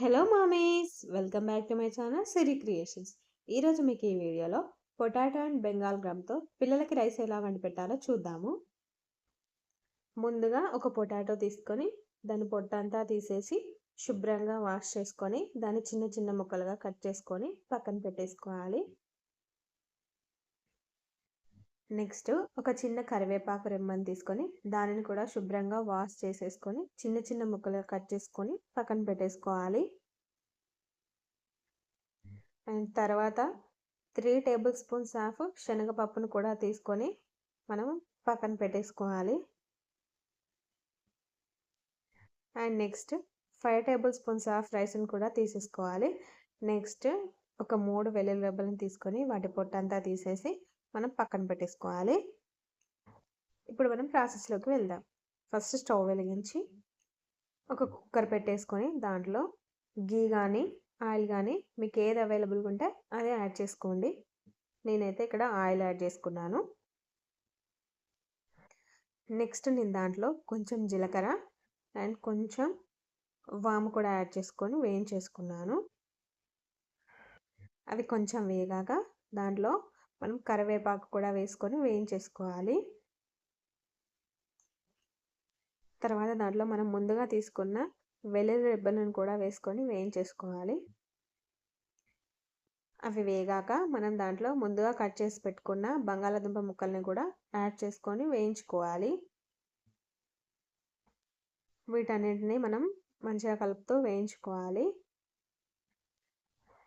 Hello mummies, welcome back to my channel Siri creations. ఈరోజు మీకు ఈ వీడియోలో పొటాటో అండ్ బెంగాల్ గ్రామ్తో పిల్లలకి రైస్ ఎలా వండి పెట్టాలో చూద్దాము. ముందుగా ఒక పొటాటో తీసుకొని దాని పొట్టంతా తీసేసి శుభ్రంగా వాష్ చేసుకొని దాన్ని చిన్న చిన్న ముక్కలుగా కట్ చేసుకొని పక్కన పెట్టేసుకోవాలి. నెక్స్ట్ ఒక చిన్న కరివేపాకు రెమ్మని తీసుకొని దానిని కూడా శుభ్రంగా వాష్ చేసేసుకొని చిన్న చిన్న ముక్కలుగా కట్ చేసుకొని పక్కన పెట్టేసుకోవాలి. అండ్ తర్వాత 3 టేబుల్ స్పూన్స్ ఆఫ్ శనగపప్పును కూడా తీసుకొని మనం పక్కన పెట్టేసుకోవాలి. And next 5 table spoons of రైస్ని కూడా తీసేసుకోవాలి. నెక్స్ట్ ఒక 3 వెల్లుల్లి రెబ్బలను తీసుకొని వాటి పొట్టంతా తీసేసి మనం పక్కన పెట్టేసుకోవాలి. ఇప్పుడు మనం ప్రాసెస్లోకి వెళ్దాం. ఫస్ట్ స్టవ్ వెలిగించి ఒక కుక్కర్ పెట్టేసుకొని దాంట్లో గీ కానీ ఆయిల్ కానీ మీకు ఏది అవైలబుల్గా ఉంటే అదే యాడ్ చేసుకోండి. నేనైతే ఇక్కడ ఆయిల్ యాడ్ చేసుకున్నాను. నెక్స్ట్ నేను దాంట్లో కొంచెం జీలకర్ర అండ్ కొంచెం వాము కూడా యాడ్ చేసుకొని వేయించేసుకున్నాను. అవి కొంచెం వేగాక దాంట్లో మనం కరివేపాకు కూడా వేసుకొని వేయించేసుకోవాలి. తర్వాత దాంట్లో మనం ముందుగా తీసుకున్న వెల్లుల్లి రెబ్బలను కూడా వేసుకొని వేయించేసుకోవాలి. అవి వేగాక మనం దాంట్లో ముందుగా కట్ చేసి పెట్టుకున్న బంగాళాదుంప ముక్కల్ని కూడా యాడ్ చేసుకొని వేయించుకోవాలి. వీటన్నిటిని మనం మంచిగా కలుపుతూ వేయించుకోవాలి.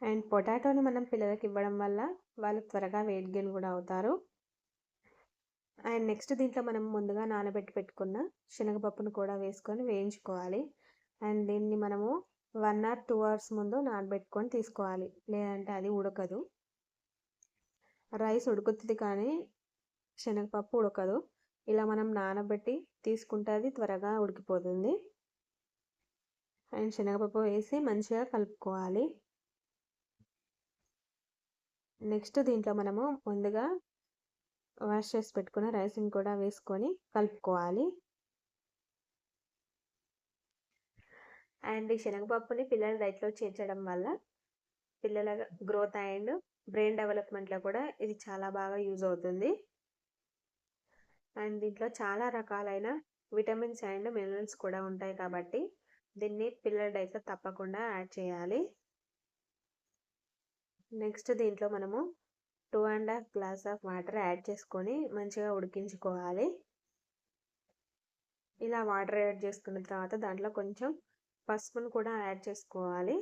అండ్ పొటాటోని మనం పిల్లలకి ఇవ్వడం వల్ల వాళ్ళు త్వరగా వెయిట్ గెయిన్ కూడా అవుతారు. అండ్ నెక్స్ట్ దీంట్లో మనం ముందుగా నానబెట్టి పెట్టుకున్న శనగపప్పును కూడా వేసుకొని వేయించుకోవాలి. అండ్ దీన్ని మనము 1 or 2 hours ముందు నానబెట్టుకొని తీసుకోవాలి, లేదంటే అది ఉడకదు. రైస్ ఉడుకుతుంది కానీ శనగపప్పు ఉడకదు. ఇలా మనం నానబెట్టి తీసుకుంటే అది త్వరగా ఉడికిపోతుంది. అండ్ శనగపప్పు వేసి మంచిగా కలుపుకోవాలి. నెక్స్ట్ దీంట్లో మనము ముందుగా వాష్ చేసి పెట్టుకున్న రైస్ని కూడా వేసుకొని కలుపుకోవాలి. అండ్ ఈ శనగపప్పుని పిల్లల డైట్లో చేర్చడం వల్ల పిల్లల గ్రోత్ అండ్ బ్రెయిన్ డెవలప్మెంట్లో కూడా ఇది చాలా బాగా యూజ్ అవుతుంది. అండ్ దీంట్లో చాలా రకాలైన విటమిన్స్ అండ్ మినరల్స్ కూడా ఉంటాయి కాబట్టి దీన్ని పిల్లల డైట్లో తప్పకుండా యాడ్ చేయాలి. నెక్స్ట్ దీంట్లో మనము 2.5 గ్లాస్ ఆఫ్ వాటర్ యాడ్ చేసుకొని మంచిగా ఉడికించుకోవాలి. ఇలా వాటర్ యాడ్ చేసుకున్న తర్వాత దాంట్లో కొంచెం పసుపును కూడా యాడ్ చేసుకోవాలి.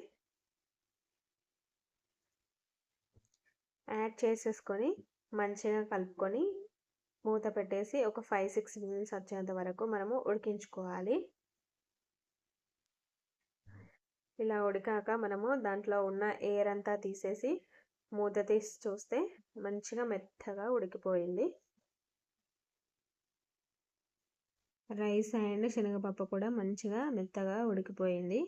యాడ్ చేసేసుకొని మంచిగా కలుపుకొని మూత పెట్టేసి ఒక 5-6 మినిట్స్ వచ్చేంత వరకు మనము ఉడికించుకోవాలి. ఇలా ఉడికాక మనము దాంట్లో ఉన్న ఎయిర్ అంతా తీసేసి మూత తీసి చూస్తే మంచిగా మెత్తగా ఉడికిపోయింది. రైస్ అండ్ శనగపప్పు కూడా మంచిగా మెత్తగా ఉడికిపోయింది.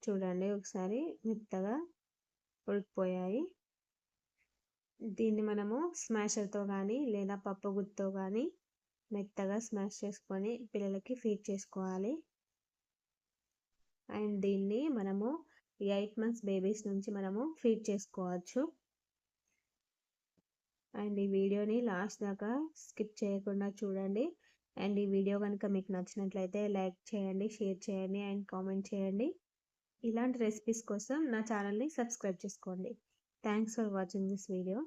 చూడండి ఒకసారి, మెత్తగా ఉడికిపోయాయి. దీన్ని మనము స్మాషర్తో కానీ లేదా పప్పు గుత్తితో కానీ మెత్తగా స్మాష్ చేసుకొని పిల్లలకి ఫీడ్ చేసుకోవాలి. అండ్ దీన్ని మనము 8 months బేబీస్ నుంచి మనము ఫీడ్ చేసుకోవచ్చు. అండ్ ఈ వీడియోని లాస్ట్ దాకా స్కిప్ చేయకుండా చూడండి. అండ్ ఈ వీడియో కనుక మీకు నచ్చినట్లయితే లైక్ చేయండి, షేర్ చేయండి అండ్ కామెంట్ చేయండి. ఇలాంటి రెసిపీస్ కోసం నా ఛానల్ని సబ్స్క్రైబ్ చేసుకోండి. Thanks for watching this video.